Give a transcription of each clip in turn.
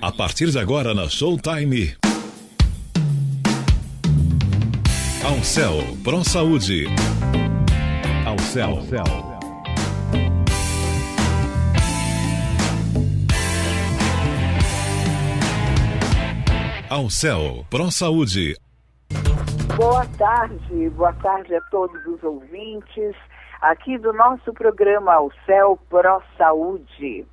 A partir de agora na Showtime. Alcel Pro Saúde. Alcel. Alcel Pro Saúde. Boa tarde a todos os ouvintes aqui do nosso programa Alcel Pro Saúde.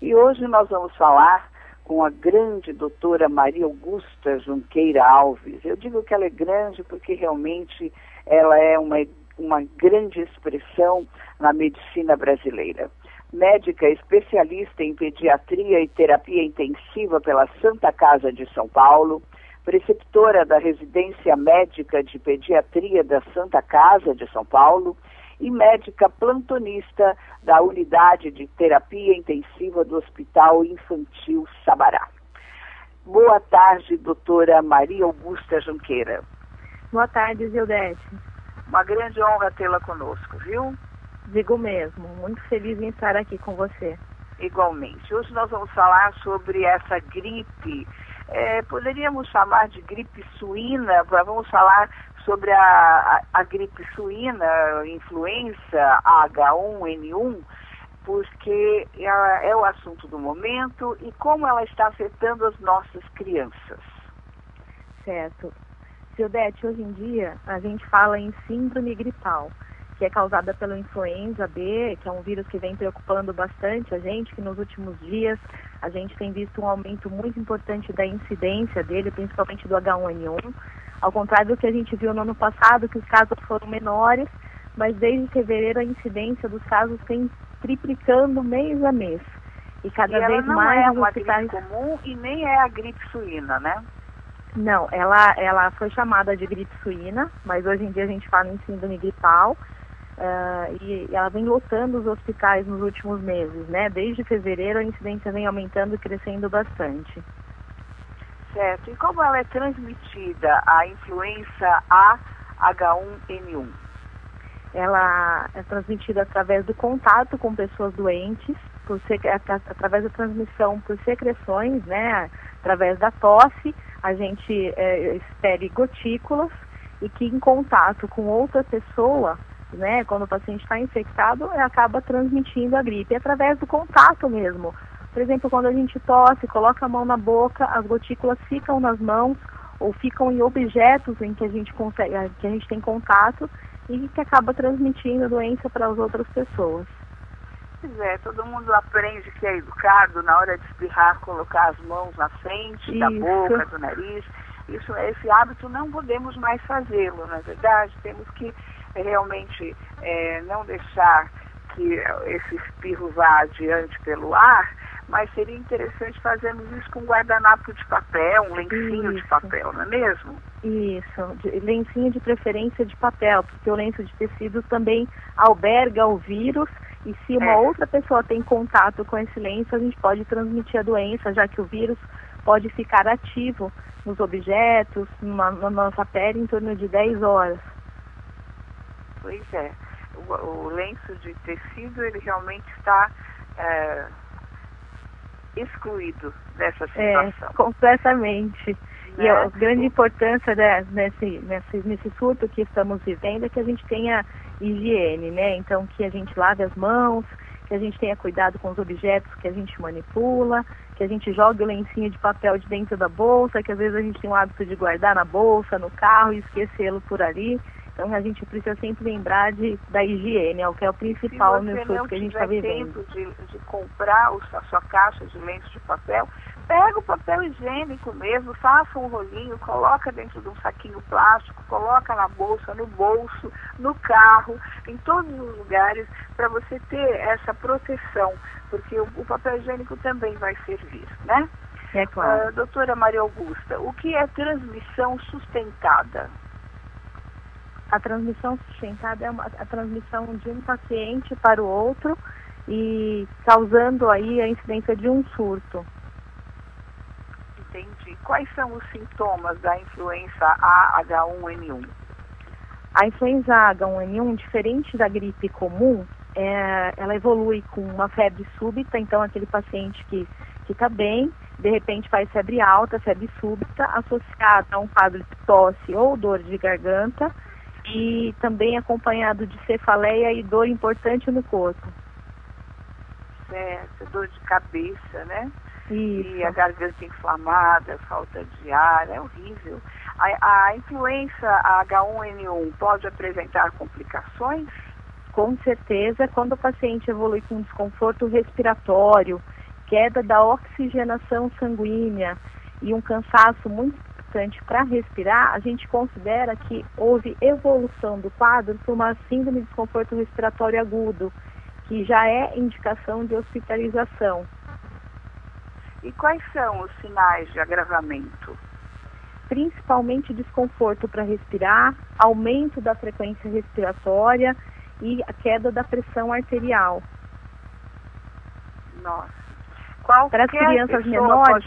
E hoje nós vamos falar com a grande doutora Maria Augusta Junqueira Alves. Eu digo que ela é grande porque realmente ela é uma grande expressão na medicina brasileira. Médica especialista em pediatria e terapia intensiva pela Santa Casa de São Paulo, preceptora da residência médica de pediatria da Santa Casa de São Paulo e médica plantonista da unidade de terapia intensiva do Hospital Infantil Sabará. Boa tarde, doutora Maria Augusta Junqueira. Boa tarde, Zildete. Uma grande honra tê-la conosco, viu? Digo mesmo, muito feliz em estar aqui com você. Igualmente. Hoje nós vamos falar sobre essa gripe. Poderíamos chamar de gripe suína, vamos falar sobre a gripe suína, influenza H1N1, porque ela é o assunto do momento e como ela está afetando as nossas crianças. Certo. Zildete, hoje em dia a gente fala em síndrome gripal, que é causada pelo influenza B, que é um vírus que vem preocupando bastante a gente, que nos últimos dias a gente tem visto um aumento muito importante da incidência dele, principalmente do H1N1, ao contrário do que a gente viu no ano passado, que os casos foram menores, mas desde fevereiro a incidência dos casos tem triplicando mês a mês. E cada vez mais ela não é uma gripe comum e nem é a gripe suína, né? Não, ela foi chamada de gripe suína, mas hoje em dia a gente fala em síndrome gripal. E ela vem lotando os hospitais nos últimos meses, né? Desde fevereiro a incidência vem aumentando e crescendo bastante. Certo. E como ela é transmitida, a influenza A H1N1? Ela é transmitida através do contato com pessoas doentes, através da transmissão por secreções, né? Através da tosse, a gente expele gotículas e que em contato com outra pessoa, né, quando o paciente está infectado, acaba transmitindo a gripe através do contato mesmo. Por exemplo, quando a gente tosse, coloca a mão na boca, as gotículas ficam nas mãos ou ficam em objetos em que a gente tem contato e que acaba transmitindo a doença para as outras pessoas. Pois é, todo mundo aprende que é educado na hora de espirrar, colocar as mãos na frente da boca, do nariz. Esse hábito não podemos mais fazê-lo, na verdade. Temos que realmente não deixar que esse espirro vá adiante pelo ar, mas seria interessante fazermos isso com um guardanapo de papel, um lencinho de papel, não é mesmo? Isso, lencinho de preferência de papel, porque o lenço de tecido também alberga o vírus e se uma outra pessoa tem contato com esse lenço, a gente pode transmitir a doença, já que o vírus pode ficar ativo nos objetos, na nossa pele, em torno de 10 horas. Pois é, o lenço de tecido, ele realmente está excluído dessa situação. Completamente. Né? E a grande importância nesse surto que estamos vivendo é que a gente tenha higiene, né? Então, que a gente lave as mãos, que a gente tenha cuidado com os objetos que a gente manipula, que a gente jogue o lencinho de papel de dentro da bolsa, que às vezes a gente tem o hábito de guardar na bolsa, no carro e esquecê-lo por ali. Então a gente precisa sempre lembrar da higiene, que é o principal no surto que a gente está vivendo. Se você não tiver tempo de comprar a sua caixa de lenço de papel, pega o papel higiênico mesmo, faça um rolinho, coloca dentro de um saquinho plástico, coloca na bolsa, no bolso, no carro, em todos os lugares, para você ter essa proteção, porque o papel higiênico também vai servir, né? É claro. Doutora Maria Augusta, o que é transmissão sustentada? A transmissão sustentada é a transmissão de um paciente para o outro e causando aí a incidência de um surto. Entendi. Quais são os sintomas da influenza A H1N1? A influenza H1N1, diferente da gripe comum, ela evolui com uma febre súbita, então aquele paciente que está bem, De repente faz febre alta, febre súbita, associada a um quadro de tosse ou dor de garganta e também acompanhado de cefaleia e dor importante no corpo. Certo, dor de cabeça, né? Isso. E a garganta inflamada, falta de ar, é horrível. A influenza H1N1 pode apresentar complicações? Com certeza, quando o paciente evolui com desconforto respiratório, queda da oxigenação sanguínea e um cansaço muito importante para respirar, a gente considera que houve evolução do quadro para uma síndrome de desconforto respiratório agudo, que já é indicação de hospitalização. E quais são os sinais de agravamento? Principalmente desconforto para respirar, aumento da frequência respiratória e a queda da pressão arterial. Nossa. Para as crianças menores,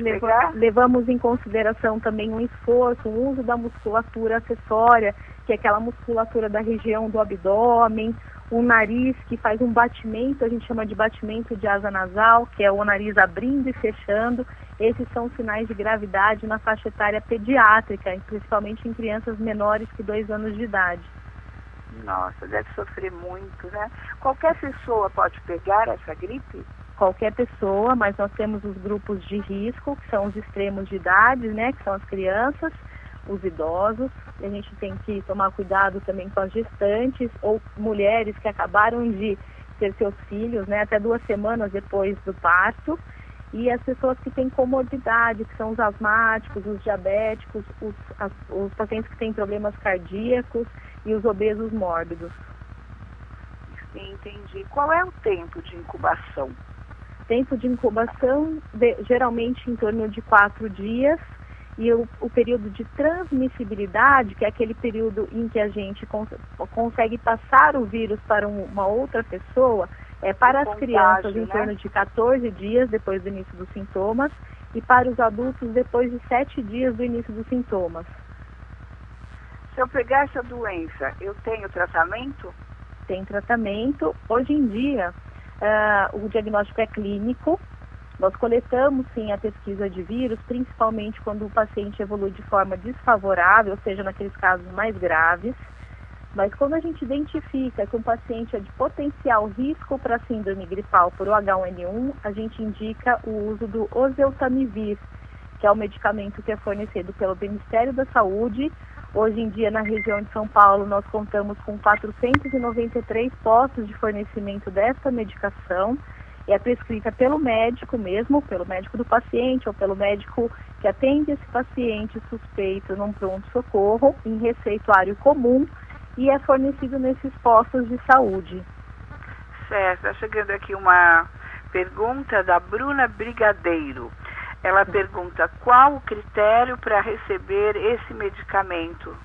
levamos em consideração também um esforço, o uso da musculatura acessória, que é aquela musculatura da região do abdômen, o nariz que faz um batimento, a gente chama de batimento de asa nasal, que é o nariz abrindo e fechando. Esses são sinais de gravidade na faixa etária pediátrica, principalmente em crianças menores que 2 anos de idade. Nossa, deve sofrer muito, né? Qualquer pessoa pode pegar essa gripe? Qualquer pessoa, mas nós temos os grupos de risco, que são os extremos de idade, né, que são as crianças, os idosos, e a gente tem que tomar cuidado também com as gestantes ou mulheres que acabaram de ter seus filhos, né, até 2 semanas depois do parto, e as pessoas que têm comorbidade, que são os asmáticos, os diabéticos, os pacientes que têm problemas cardíacos e os obesos mórbidos. Entendi. Qual é o tempo de incubação? Tempo de incubação, geralmente em torno de 4 dias, e o período de transmissibilidade, que é aquele período em que a gente consegue passar o vírus para uma outra pessoa, é para as crianças em torno de 14 dias depois do início dos sintomas, e para os adultos depois de 7 dias do início dos sintomas. Se eu pegar essa doença, eu tenho tratamento? Tem tratamento. Hoje em dia, o diagnóstico é clínico. Nós coletamos, sim, a pesquisa de vírus, principalmente quando o paciente evolui de forma desfavorável, ou seja, naqueles casos mais graves. Mas quando a gente identifica que um paciente é de potencial risco para síndrome gripal por H1N1, a gente indica o uso do oseltamivir, que é o medicamento que é fornecido pelo Ministério da Saúde. Hoje em dia, na região de São Paulo, nós contamos com 493 postos de fornecimento dessa medicação. É prescrita pelo médico mesmo, pelo médico do paciente ou pelo médico que atende esse paciente suspeito num pronto-socorro, em receituário comum, e é fornecido nesses postos de saúde. Certo. Está chegando aqui uma pergunta da Bruna Brigadeiro. Ela pergunta qual o critério para receber esse medicamento?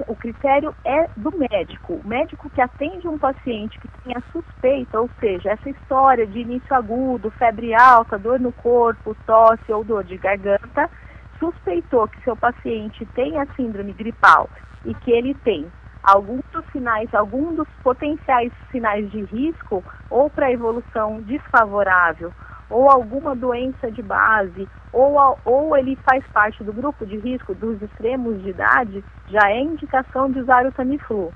O critério é do médico. O médico que atende um paciente que tenha suspeita, ou seja, essa história de início agudo, febre alta, dor no corpo, tosse ou dor de garganta, suspeitou que seu paciente tenha síndrome gripal e que ele tem alguns dos potenciais sinais de risco, ou para evolução desfavorável, ou alguma doença de base, ou ele faz parte do grupo de risco dos extremos de idade, já é indicação de usar o Tamiflu.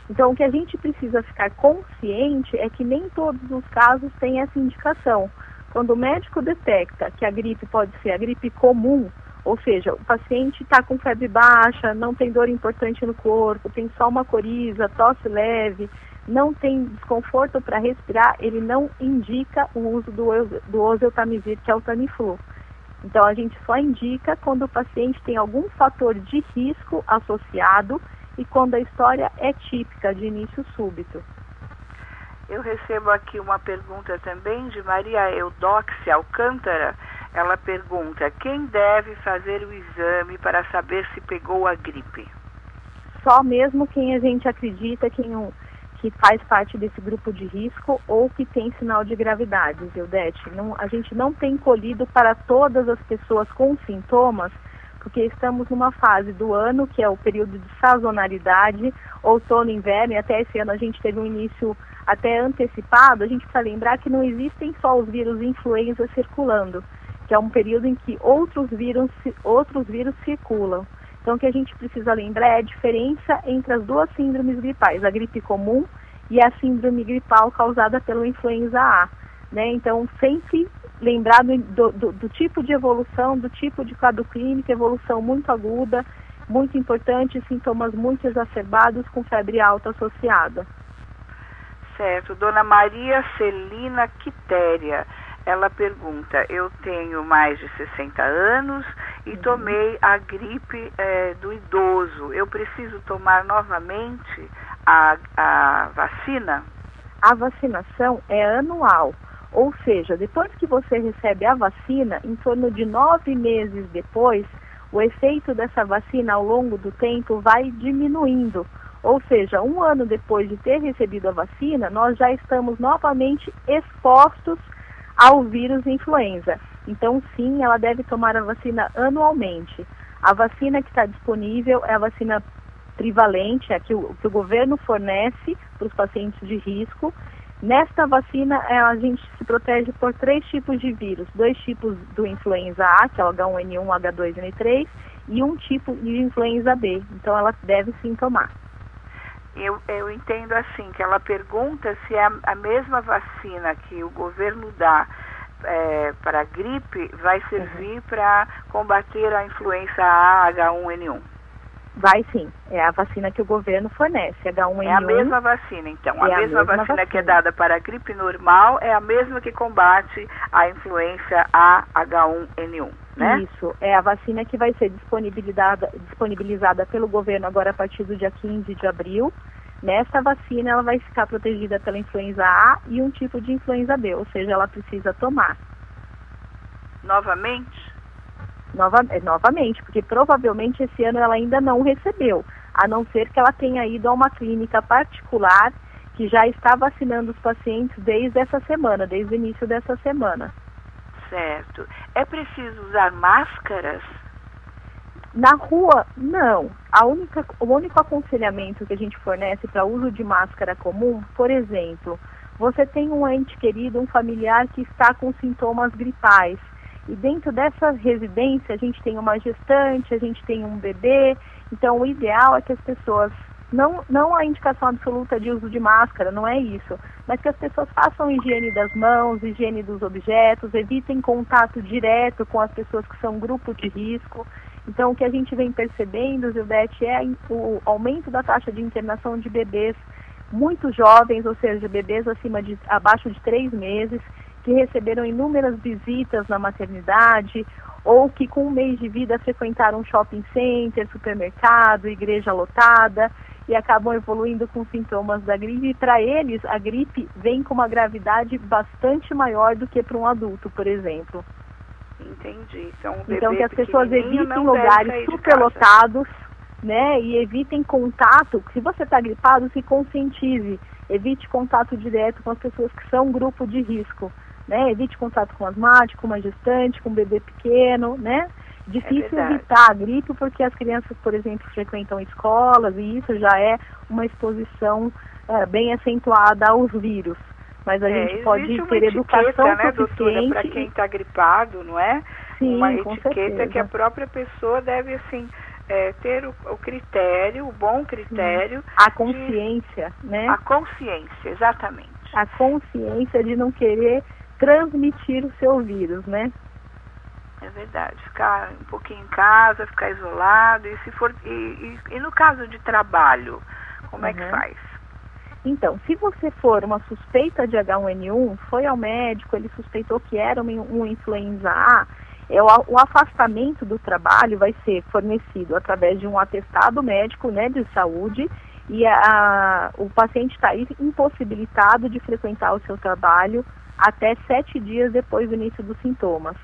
Então, o que a gente precisa ficar consciente é que nem todos os casos têm essa indicação. Quando o médico detecta que a gripe pode ser a gripe comum, ou seja, o paciente está com febre baixa, não tem dor importante no corpo, tem só uma coriza, tosse leve, não tem desconforto para respirar, ele não indica o uso do oseltamivir, que é o Tamiflu. Então, a gente só indica quando o paciente tem algum fator de risco associado e quando a história é típica de início súbito. Eu recebo aqui uma pergunta também de Maria Eudóxia Alcântara. Ela pergunta: quem deve fazer o exame para saber se pegou a gripe? Só mesmo quem a gente acredita que faz parte desse grupo de risco ou que tem sinal de gravidade, Eudete. A gente não tem colhido para todas as pessoas com sintomas, porque estamos numa fase do ano que é o período de sazonalidade, outono e inverno, e até esse ano a gente teve um início até antecipado. A gente precisa lembrar que não existem só os vírus influenza circulando, que é um período em que outros vírus circulam. Então, o que a gente precisa lembrar é a diferença entre as duas síndromes gripais, a gripe comum e a síndrome gripal causada pela influenza A, né? Então, sempre lembrar do tipo de evolução, do tipo de quadro clínico, evolução muito aguda, muito importante, sintomas muito exacerbados com febre alta associada. Certo. Dona Maria Celina Quitéria, ela pergunta: eu tenho mais de 60 anos e tomei a gripe do idoso. Eu preciso tomar novamente a vacina? A vacinação é anual, ou seja, depois que você recebe a vacina, em torno de 9 meses depois, o efeito dessa vacina ao longo do tempo vai diminuindo. Ou seja, 1 ano depois de ter recebido a vacina, nós já estamos novamente expostos ao vírus influenza. Então, sim, ela deve tomar a vacina anualmente. A vacina que está disponível é a vacina trivalente, que o governo fornece para os pacientes de risco. Nesta vacina, a gente se protege por 3 tipos de vírus. 2 tipos do influenza A, que é o H1N1, H2N3, e 1 tipo de influenza B. Então, ela deve sim tomar. Eu entendo assim, que ela pergunta se é a mesma vacina que o governo dá para a gripe vai servir para combater a influenza A, H1N1. Vai sim, é a vacina que o governo fornece, H1N1. É a mesma vacina, então. A mesma vacina que é dada para a gripe normal é a mesma que combate a influenza A, H1N1, né? Isso, é a vacina que vai ser disponibilizada pelo governo agora a partir do dia 15 de abril. Nessa vacina ela vai ficar protegida pela influenza A e 1 tipo de influenza B, ou seja, ela precisa tomar. Novamente? Novamente, porque provavelmente esse ano ela ainda não recebeu, a não ser que ela tenha ido a uma clínica particular que já está vacinando os pacientes desde essa semana, desde o início dessa semana. Certo. É preciso usar máscaras? Na rua, não. O único aconselhamento que a gente fornece para uso de máscara comum, por exemplo, você tem um ente querido, um familiar que está com sintomas gripais, e dentro dessa residência a gente tem uma gestante, a gente tem um bebê, então o ideal é que as pessoas, não a indicação absoluta de uso de máscara, não é isso, mas que as pessoas façam higiene das mãos, higiene dos objetos, evitem contato direto com as pessoas que são grupo de risco. Então, o que a gente vem percebendo, Zildete, é o aumento da taxa de internação de bebês muito jovens, ou seja, bebês abaixo de 3 meses, que receberam inúmeras visitas na maternidade, ou que com 1 mês de vida frequentaram shopping center, supermercado, igreja lotada, e acabam evoluindo com sintomas da gripe. E para eles, a gripe vem com uma gravidade bastante maior do que para um adulto, por exemplo. Entendi. Então que as pessoas evitem lugares superlotados, né, e evitem contato. Se você está gripado, se conscientize, evite contato direto com as pessoas que são grupo de risco, né, evite contato com asmático, com uma gestante, com um bebê pequeno, né. Difícil evitar a gripe porque as crianças, por exemplo, frequentam escolas e isso já é uma exposição bem acentuada aos vírus. Mas a gente pode ter educação suficiente, para quem está gripado, não é? Sim, uma com etiqueta certeza. Que a própria pessoa deve, assim, ter o critério, o bom critério. A consciência, né? A consciência, exatamente. A consciência de não querer transmitir o seu vírus, né? É verdade. Ficar um pouquinho em casa, ficar isolado, e no caso de trabalho, como é que faz? Então, se você for uma suspeita de H1N1, foi ao médico, ele suspeitou que era um influenza A, o afastamento do trabalho vai ser fornecido através de um atestado médico, né, de saúde, e o paciente está impossibilitado de frequentar o seu trabalho até 7 dias depois do início dos sintomas.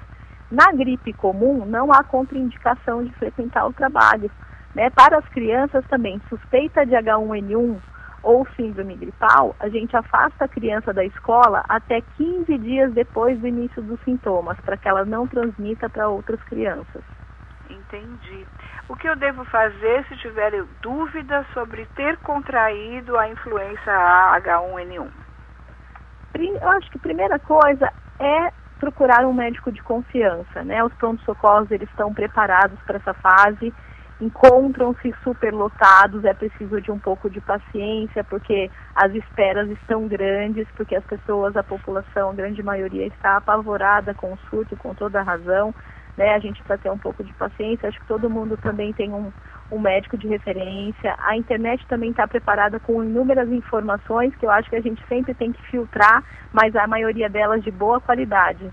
Na gripe comum, não há contraindicação de frequentar o trabalho, né? Para as crianças também, suspeita de H1N1 ou síndrome gripal, a gente afasta a criança da escola até 15 dias depois do início dos sintomas, para que ela não transmita para outras crianças. Entendi. O que eu devo fazer se tiver dúvida sobre ter contraído a influenza A H1N1? Eu acho que a primeira coisa é procurar um médico de confiança, né? Os prontos-socorros, eles estão preparados para essa fase, encontram-se superlotados, é preciso de um pouco de paciência, porque as esperas estão grandes, porque as pessoas, a população, a grande maioria, está apavorada com o surto, com toda a razão, né? A gente precisa ter um pouco de paciência, acho que todo mundo também tem um médico de referência, a internet também está preparada com inúmeras informações, que eu acho que a gente sempre tem que filtrar, mas a maioria delas de boa qualidade.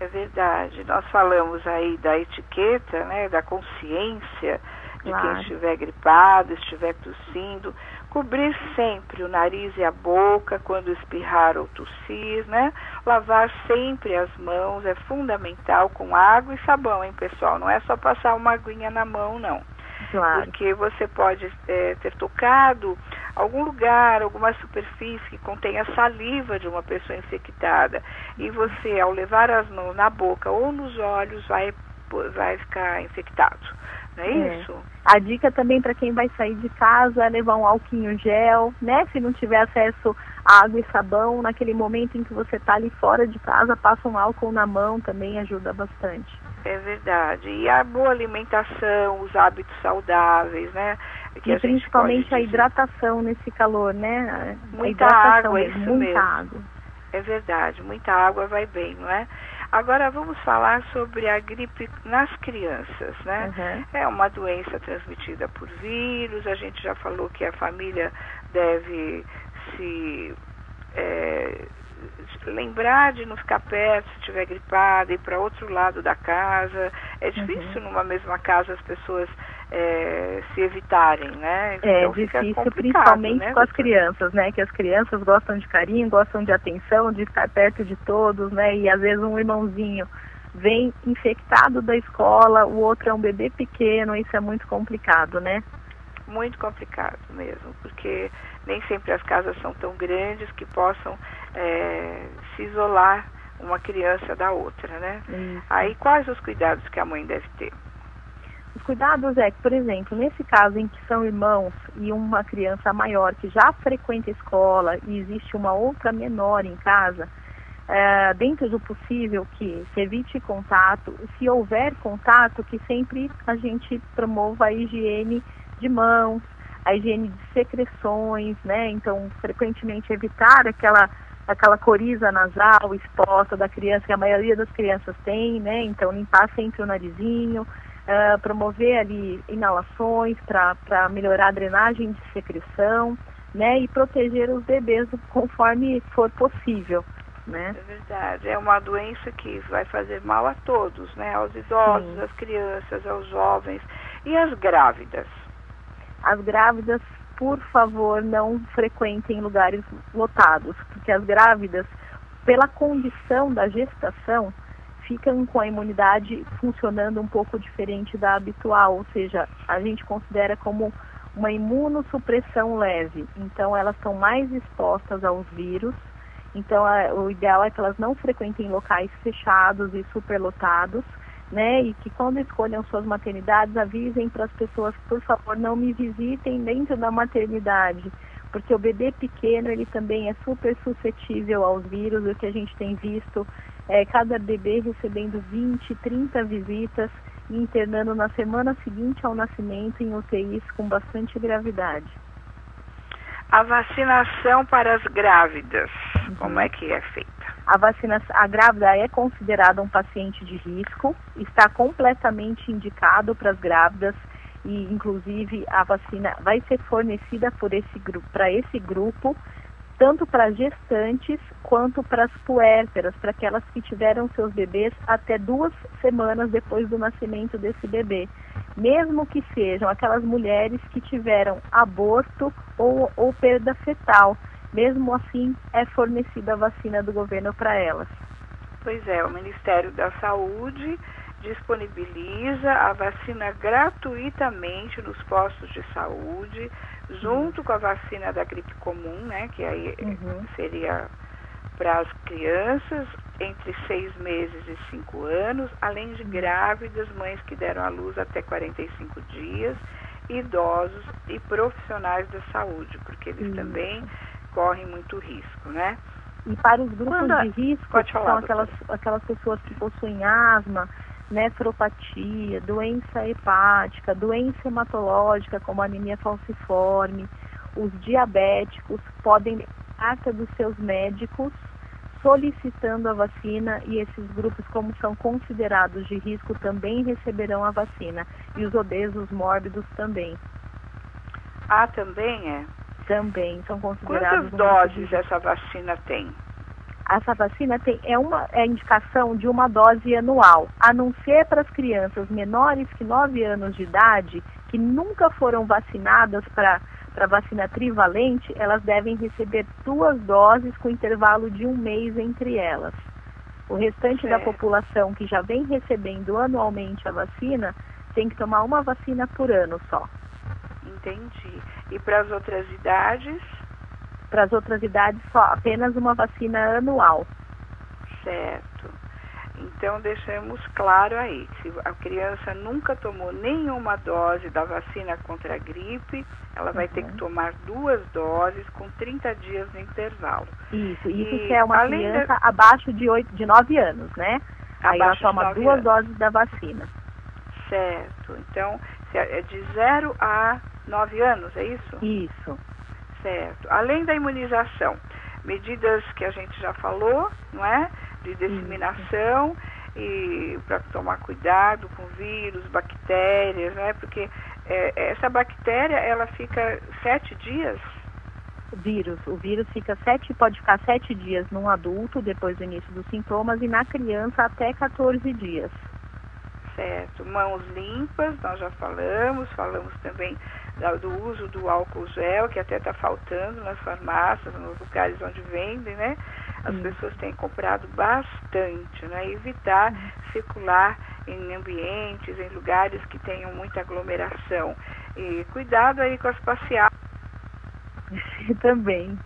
É verdade. Nós falamos aí da etiqueta, né, da consciência de Claro. quem estiver gripado, estiver tossindo, cobrir sempre o nariz e a boca quando espirrar ou tossir, né? Lavar sempre as mãos, é fundamental, com água e sabão, hein, pessoal? Não é só passar uma aguinha na mão, não. Claro. Porque você pode ter tocado algum lugar, alguma superfície que contenha saliva de uma pessoa infectada, e você, ao levar as mãos na boca ou nos olhos, vai ficar infectado, não é isso? A dica também para quem vai sair de casa é levar um álcool gel, né? Se não tiver acesso a água e sabão, naquele momento em que você está ali fora de casa, passa um álcool na mão, também ajuda bastante. É verdade. E a boa alimentação, os hábitos saudáveis, né? Que e principalmente a hidratação nesse calor, né? Muita água, mesmo, isso muita mesmo. água. É verdade, muita água vai bem, não é? Agora vamos falar sobre a gripe nas crianças, né? Uhum. É uma doença transmitida por vírus, a gente já falou que a família deve se lembrar de não ficar perto se estiver gripada, ir para outro lado da casa. É difícil numa mesma casa as pessoas se evitarem, né? Então difícil, principalmente, né, com as crianças, né? Que as crianças gostam de carinho, gostam de atenção, de estar perto de todos, né? E às vezes um irmãozinho vem infectado da escola, o outro é um bebê pequeno, isso é muito complicado, né? Muito complicado mesmo, porque nem sempre as casas são tão grandes que possam se isolar uma criança da outra, né? Isso. Aí quais os cuidados que a mãe deve ter? Os cuidados é que, por exemplo, nesse caso em que são irmãos e uma criança maior que já frequenta a escola e existe uma outra menor em casa, dentro do possível que se evite contato, se houver contato, que sempre a gente promova a higiene de mãos, a higiene de secreções, né? Então, frequentemente evitar aquela coriza nasal exposta da criança, que a maioria das crianças tem, né? Então, limpar sempre o narizinho, promover ali inalações para melhorar a drenagem de secreção, né? E proteger os bebês conforme for possível, né? É verdade, é uma doença que vai fazer mal a todos, né? Aos idosos, Sim. às crianças, aos jovens e às grávidas. As grávidas, por favor, não frequentem lugares lotados, porque as grávidas, pela condição da gestação, ficam com a imunidade funcionando um pouco diferente da habitual, ou seja, a gente considera como uma imunossupressão leve. Então, elas estão mais expostas aos vírus. Então, o ideal é que elas não frequentem locais fechados e superlotados, né? E que quando escolham suas maternidades, avisem para as pessoas, por favor, não me visitem dentro da maternidade, porque o bebê pequeno, ele também é super suscetível aos vírus. O que a gente tem visto é cada bebê recebendo 20, 30 visitas e internando na semana seguinte ao nascimento em UTIs com bastante gravidade. A vacinação para as grávidas, como é que é feita? A grávida é considerada um paciente de risco, está completamente indicado para as grávidas e, inclusive, a vacina vai ser fornecida para esse grupo, tanto para gestantes quanto para as puérperas, para aquelas que tiveram seus bebês até 2 semanas depois do nascimento desse bebê. Mesmo que sejam aquelas mulheres que tiveram aborto ou perda fetal, mesmo assim é fornecida a vacina do governo para elas. Pois é, o Ministério da Saúde disponibiliza a vacina gratuitamente nos postos de saúde, junto com a vacina da gripe comum, né, que aí seria para as crianças entre 6 meses e 5 anos, além de grávidas, mães que deram à luz até 45 dias, idosos e profissionais da saúde, porque eles também correm muito risco, né? E para os grupos de risco, que são aquelas pessoas que possuem asma, nefropatia, doença hepática, doença hematológica como anemia falciforme, os diabéticos podem ler carta dos seus médicos solicitando a vacina, e esses grupos, como são considerados de risco, também receberão a vacina. E os obesos mórbidos também. Ah, também é? Também são considerados. Quantas doses essa vacina tem? Essa vacina é indicação de uma dose anual, a não ser para as crianças menores que 9 anos de idade, que nunca foram vacinadas para vacina trivalente, elas devem receber 2 doses com intervalo de 1 mês entre elas. O restante da população que já vem recebendo anualmente a vacina, tem que tomar uma vacina por ano só. Entendi. E para as outras idades? Para as outras idades, só apenas uma vacina anual. Certo. Então, deixamos claro aí, se a criança nunca tomou nenhuma dose da vacina contra a gripe, ela vai ter que tomar 2 doses com 30 dias de intervalo. Isso se é uma criança abaixo de 9 anos, né? Aí ela toma 2 doses da vacina. Certo. Então, é de 0 a 9 anos, é isso? Isso. Certo. Além da imunização, medidas que a gente já falou, não é? De disseminação e para tomar cuidado com vírus, bactérias, né? Porque essa bactéria, ela fica 7 dias? O vírus pode ficar 7 dias num adulto, depois do início dos sintomas, e na criança até 14 dias. Certo. Mãos limpas, nós já falamos também do uso do álcool gel, que até está faltando nas farmácias, nos lugares onde vendem, né? As pessoas têm comprado bastante, né? Evitar circular em ambientes, em lugares que tenham muita aglomeração. E cuidado aí com as passeatas. Também.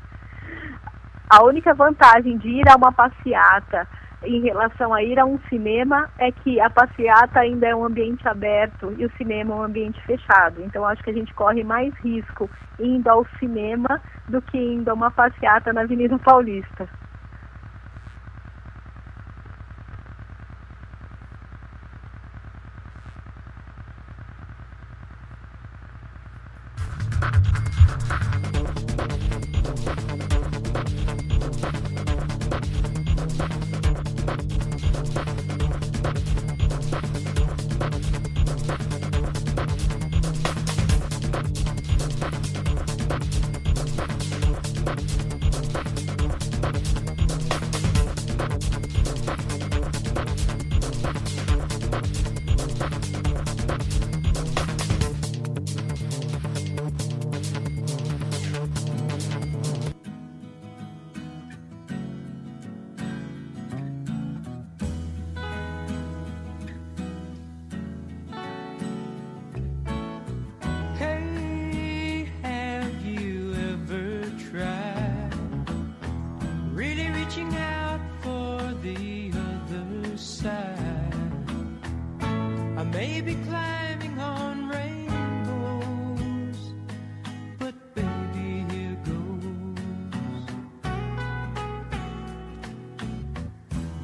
A única vantagem de ir a uma passeata em relação a ir a um cinema é que a passeata ainda é um ambiente aberto e o cinema é um ambiente fechado. Então, acho que a gente corre mais risco indo ao cinema do que indo a uma passeata na Avenida Paulista.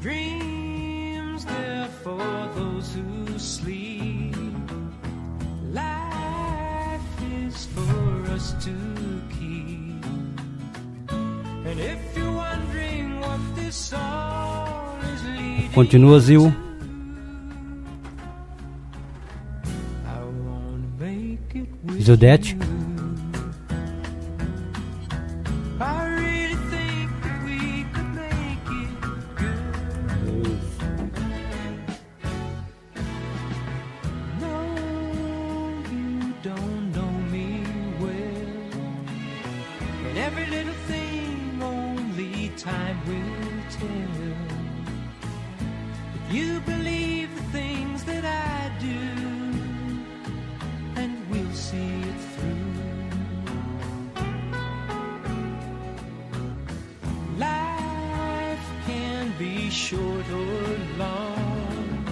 Dreams there for those who sleep. Life is for us to keep. And if you're wondering what this song is leading, continua, Zil. Zildete. You believe the things that I do, and we'll see it through. Life can be short or long.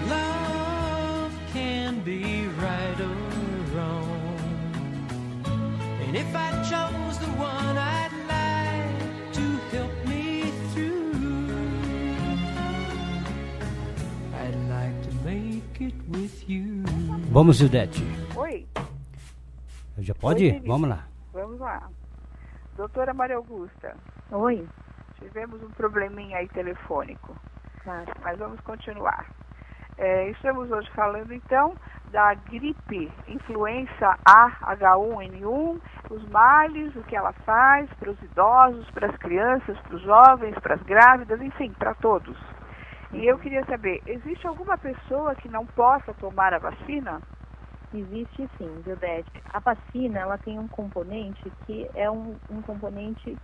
Love can be right or wrong. And if I chose the one I'd like to help it with you. Vamos, Zildete. Oi, Já pode ir? Denise. Vamos lá. vamos lá. Doutora Maria Augusta, Oi, tivemos um probleminha aí telefônico, claro. mas vamos continuar. Estamos hoje falando, então, da gripe influenza A, H1N1, os males, o que ela faz para os idosos, para as crianças, para os jovens, para as grávidas, enfim, para todos. E eu queria saber, existe alguma pessoa que não possa tomar a vacina? Existe sim, Zildete. A vacina, ela tem um componente que é um componente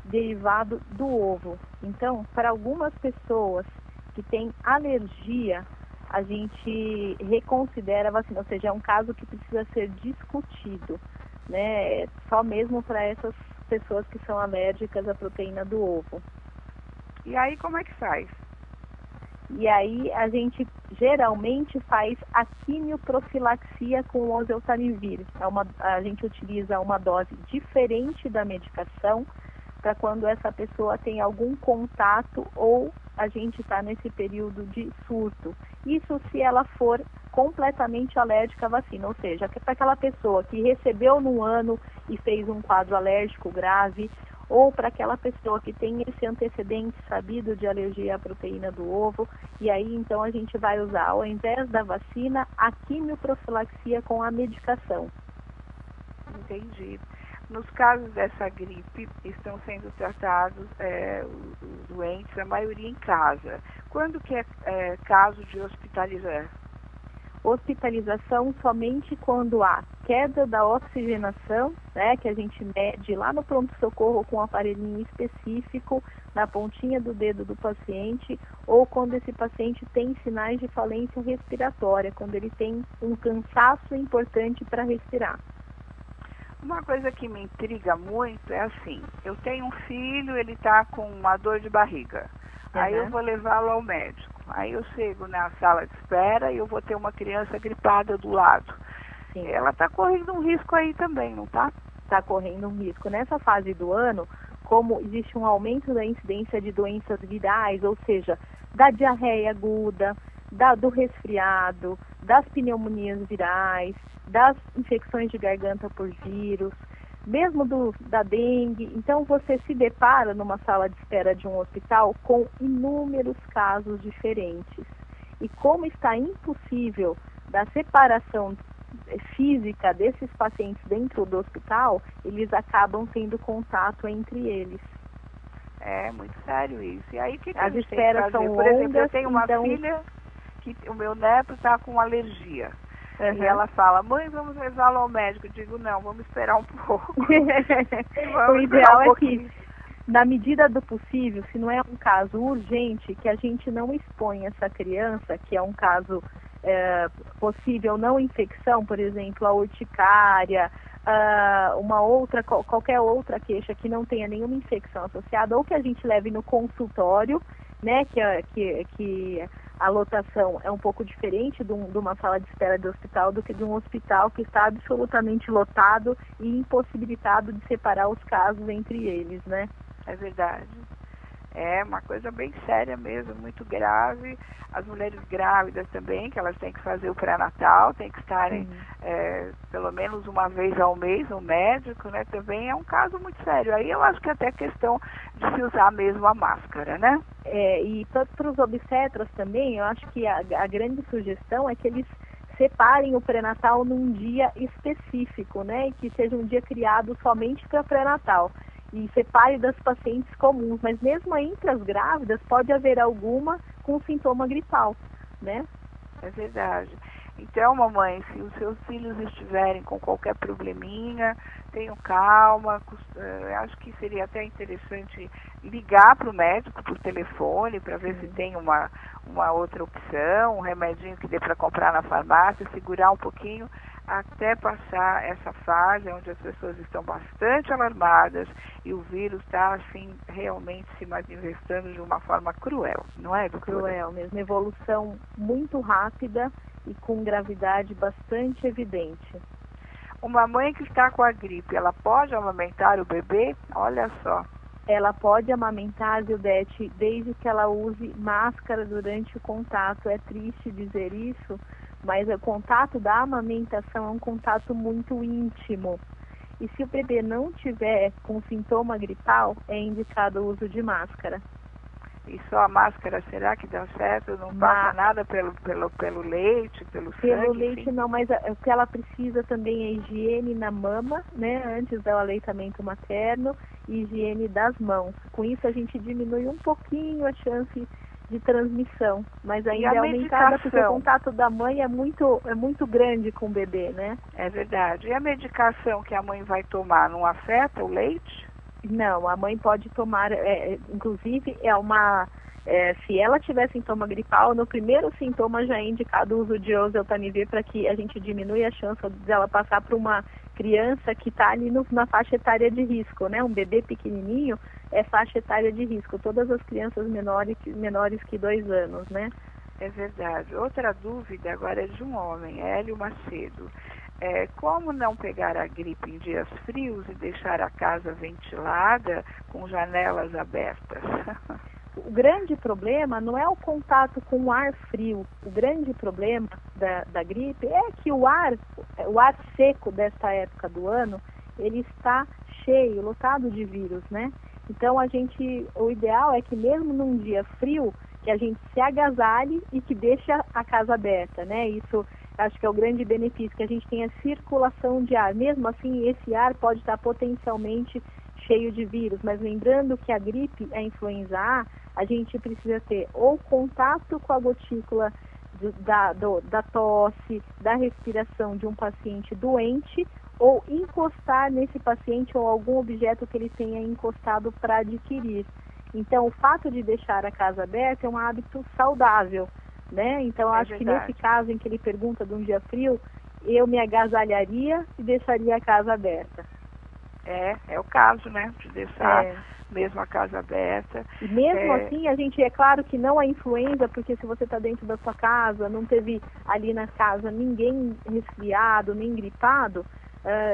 derivado do ovo. Então, para algumas pessoas que têm alergia, a gente reconsidera a vacina, ou seja, é um caso que precisa ser discutido, né? Só mesmo para essas pessoas que são alérgicas à proteína do ovo. E aí, como é que faz? E aí a gente geralmente faz a quimioprofilaxia com oseltamivir. A gente utiliza uma dose diferente da medicação para quando essa pessoa tem algum contato ou a gente está nesse período de surto. Isso se ela for completamente alérgica à vacina, ou seja, para aquela pessoa que recebeu no ano e fez um quadro alérgico grave, ou para aquela pessoa que tem esse antecedente sabido de alergia à proteína do ovo, e aí então a gente vai usar, ao invés da vacina, a quimioprofilaxia com a medicação. Entendi. Nos casos dessa gripe, estão sendo tratados os doentes, a maioria em casa. Quando que é caso de hospitalizar? Hospitalização somente quando há queda da oxigenação, né, que a gente mede lá no pronto-socorro com um aparelhinho específico na pontinha do dedo do paciente, ou quando esse paciente tem sinais de falência respiratória, quando ele tem um cansaço importante para respirar. Uma coisa que me intriga muito é assim, eu tenho um filho, ele está com uma dor de barriga, aí eu vou levá-lo ao médico. Aí eu chego na sala de espera e eu vou ter uma criança gripada do lado. Sim. Ela está correndo um risco aí também, não está? Está correndo um risco. Nessa fase do ano, como existe um aumento da incidência de doenças virais, ou seja, da diarreia aguda, do resfriado, das pneumonias virais, das infecções de garganta por vírus, mesmo da dengue. Então você se depara numa sala de espera de um hospital com inúmeros casos diferentes. E como está impossível da separação física desses pacientes dentro do hospital, eles acabam tendo contato entre eles. É muito sério isso. E aí o que as esperas são longas? Por exemplo, eu tenho uma filha que o meu neto está com alergia. Uhum. E ela fala, mãe, vamos levá-lo ao médico. Eu digo, não, vamos esperar um pouco. O ideal é que, na medida do possível, se não é um caso urgente, que a gente não expõe essa criança, que é um caso possível não infecção, por exemplo, a urticária, qualquer outra queixa que não tenha nenhuma infecção associada, ou que a gente leve no consultório, né, que a lotação é um pouco diferente de uma sala de espera de hospital do que de um hospital que está absolutamente lotado e impossibilitado de separar os casos entre eles, né? É verdade. É uma coisa bem séria mesmo, muito grave. As mulheres grávidas também, que elas têm que fazer o pré-natal, têm que estarem pelo menos uma vez ao mês no médico, né? Também é um caso muito sério. Aí eu acho que até questão de se usar mesmo a máscara, né? E para os obstetras também, eu acho que a grande sugestão é que eles separem o pré-natal num dia específico, né? E que seja um dia criado somente para pré-natal. E separe das pacientes comuns, mas mesmo entre as grávidas pode haver alguma com sintoma gripal, né? É verdade. Então, mamãe, se os seus filhos estiverem com qualquer probleminha, tenham calma. Acho que seria até interessante ligar para o médico por telefone para ver se tem uma outra opção, um remedinho que dê para comprar na farmácia, segurar um pouquinho até passar essa fase onde as pessoas estão bastante alarmadas e o vírus está, assim, realmente se manifestando de uma forma cruel, não é, doutora? Cruel mesmo, evolução muito rápida e com gravidade bastante evidente. Uma mãe que está com a gripe, ela pode amamentar o bebê? Olha só. Ela pode amamentar, Zildete, desde que ela use máscara durante o contato. É triste dizer isso, mas o contato da amamentação é um contato muito íntimo. E se o bebê não tiver com sintoma gripal, é indicado o uso de máscara. E só a máscara, será que dá certo? Não passa nada pelo leite, pelo sangue? Pelo leite enfim? não, mas o que ela precisa também é higiene na mama, né, antes do aleitamento materno, e higiene das mãos. Com isso a gente diminui um pouquinho a chance de transmissão, mas ainda é aumentada porque o contato da mãe é muito grande com o bebê, né? É verdade. E a medicação que a mãe vai tomar não afeta o leite? Não, a mãe pode tomar, inclusive se ela tiver sintoma gripal, no primeiro sintoma já é indicado o uso de oseltamivir para que a gente diminui a chance dela passar para uma criança que está ali na faixa etária de risco, né? Um bebê pequenininho é faixa etária de risco, todas as crianças menores que 2 anos, né? É verdade. Outra dúvida agora é de um homem, Hélio Macedo. Como não pegar a gripe em dias frios e deixar a casa ventilada com janelas abertas? O grande problema não é o contato com o ar frio. O grande problema da gripe é que o ar seco desta época do ano, ele está cheio, lotado de vírus, né? Então o ideal é que mesmo num dia frio, que a gente se agasalhe e que deixe a casa aberta, né? Isso acho que é o grande benefício, que a gente tenha circulação de ar. Mesmo assim, esse ar pode estar potencialmente cheio de vírus, mas lembrando que a gripe, a influenza A gente precisa ter ou contato com a gotícula da tosse, da respiração de um paciente doente, ou encostar nesse paciente ou algum objeto que ele tenha encostado para adquirir. Então, o fato de deixar a casa aberta é um hábito saudável, né? Então, acho que nesse caso em que ele pergunta de um dia frio, eu me agasalharia e deixaria a casa aberta. É o caso, né? De deixar mesmo a casa aberta. E mesmo assim, a gente, é claro que não a influenza, porque se você está dentro da sua casa, não teve ali na casa ninguém resfriado, nem gripado,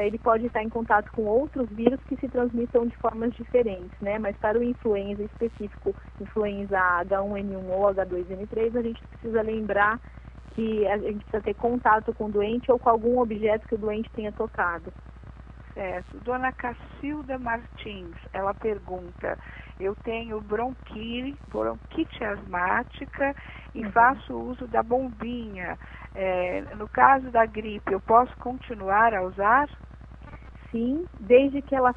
ele pode estar em contato com outros vírus que se transmitam de formas diferentes, né? Mas para o influenza específico, influenza H1N1 ou H2N3, a gente precisa lembrar que a gente precisa ter contato com o doente ou com algum objeto que o doente tenha tocado. Certo. Dona Cacilda Martins, ela pergunta: eu tenho bronquite asmática e faço uso da bombinha. No caso da gripe, eu posso continuar a usar? Sim, desde que ela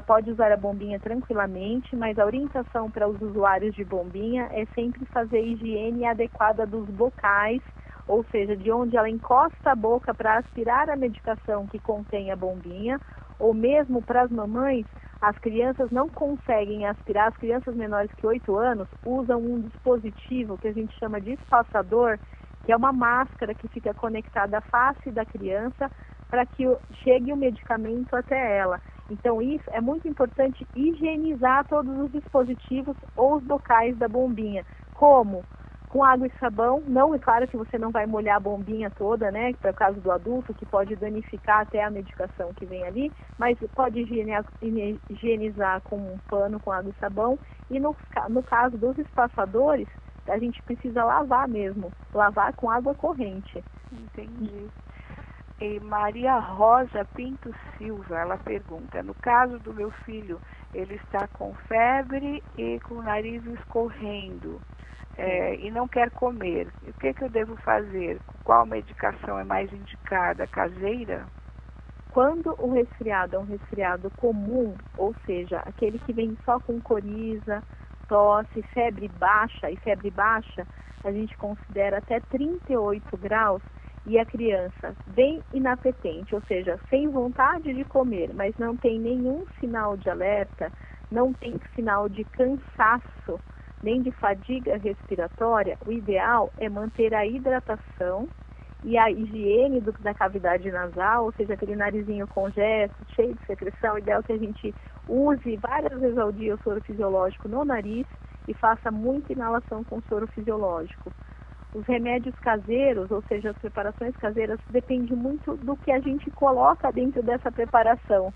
pode usar a bombinha tranquilamente, mas a orientação para os usuários de bombinha é sempre fazer higiene adequada dos bocais, ou seja, de onde ela encosta a boca para aspirar a medicação que contém a bombinha, ou mesmo para as mamães, as crianças não conseguem aspirar, as crianças menores que 8 anos usam um dispositivo que a gente chama de espaçador, que é uma máscara que fica conectada à face da criança para que chegue o medicamento até ela. Então, isso é muito importante, higienizar todos os dispositivos ou os bocais da bombinha. Como? Com água e sabão. Não, é claro que você não vai molhar a bombinha toda, né? Para o caso do adulto, que pode danificar até a medicação que vem ali, mas pode higienizar com um pano com água e sabão. E no caso dos espaçadores, a gente precisa lavar mesmo, lavar com água corrente. Entendi. E Maria Rosa Pinto Silva, ela pergunta: no caso do meu filho, ele está com febre e com o nariz escorrendo, e não quer comer. O que eu devo fazer? Qual medicação é mais indicada? Caseira? Quando o resfriado é um resfriado comum, ou seja, aquele que vem só com coriza, tosse, febre baixa, a gente considera até 38 graus, e a criança bem inapetente, ou seja, sem vontade de comer, mas não tem nenhum sinal de alerta, não tem sinal de cansaço, nem de fadiga respiratória, o ideal é manter a hidratação e a higiene da cavidade nasal, ou seja, aquele narizinho congesto, cheio de secreção. O ideal é que a gente use várias vezes ao dia o soro fisiológico no nariz e faça muita inalação com soro fisiológico. Os remédios caseiros, ou seja, as preparações caseiras, depende muito do que a gente coloca dentro dessa preparação,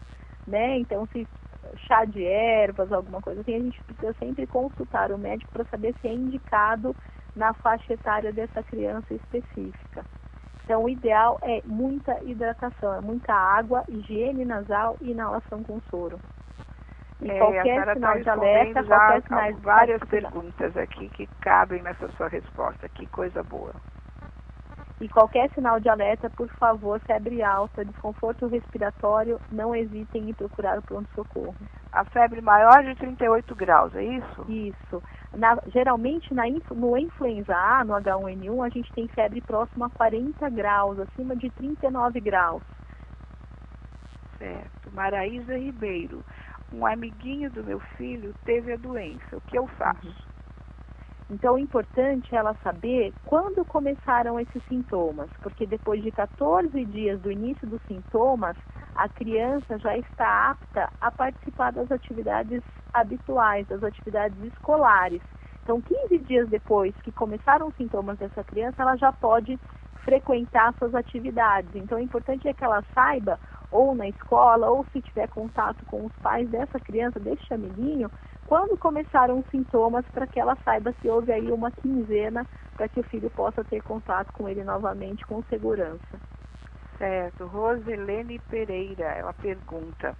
né? Então, se chá de ervas, alguma coisa assim, a gente precisa sempre consultar o médico para saber se é indicado na faixa etária dessa criança específica. Então, o ideal é muita hidratação, é muita água, higiene nasal e inalação com soro. E qualquer sinal de alerta, qualquer sinal de várias perguntas aqui que cabem nessa sua resposta. Que coisa boa. E qualquer sinal de alerta, por favor, febre alta, desconforto respiratório, não hesitem em procurar o pronto-socorro. A febre maior de 38 graus, é isso? Isso. Geralmente, no influenza A, no H1N1, a gente tem febre próxima a 40 graus, acima de 39 graus. Certo. Maraísa Ribeiro. Um amiguinho do meu filho teve a doença. O que eu faço? Então, o importante é ela saber quando começaram esses sintomas, porque depois de 14 dias do início dos sintomas, a criança já está apta a participar das atividades habituais, das atividades escolares. Então, 15 dias depois que começaram os sintomas dessa criança, ela já pode frequentar suas atividades. Então, o importante é que ela saiba, ou na escola, ou se tiver contato com os pais dessa criança, desse amiguinho, quando começaram os sintomas, para que ela saiba se houve aí uma quinzena, para que o filho possa ter contato com ele novamente com segurança. Certo. Roselene Pereira, ela pergunta,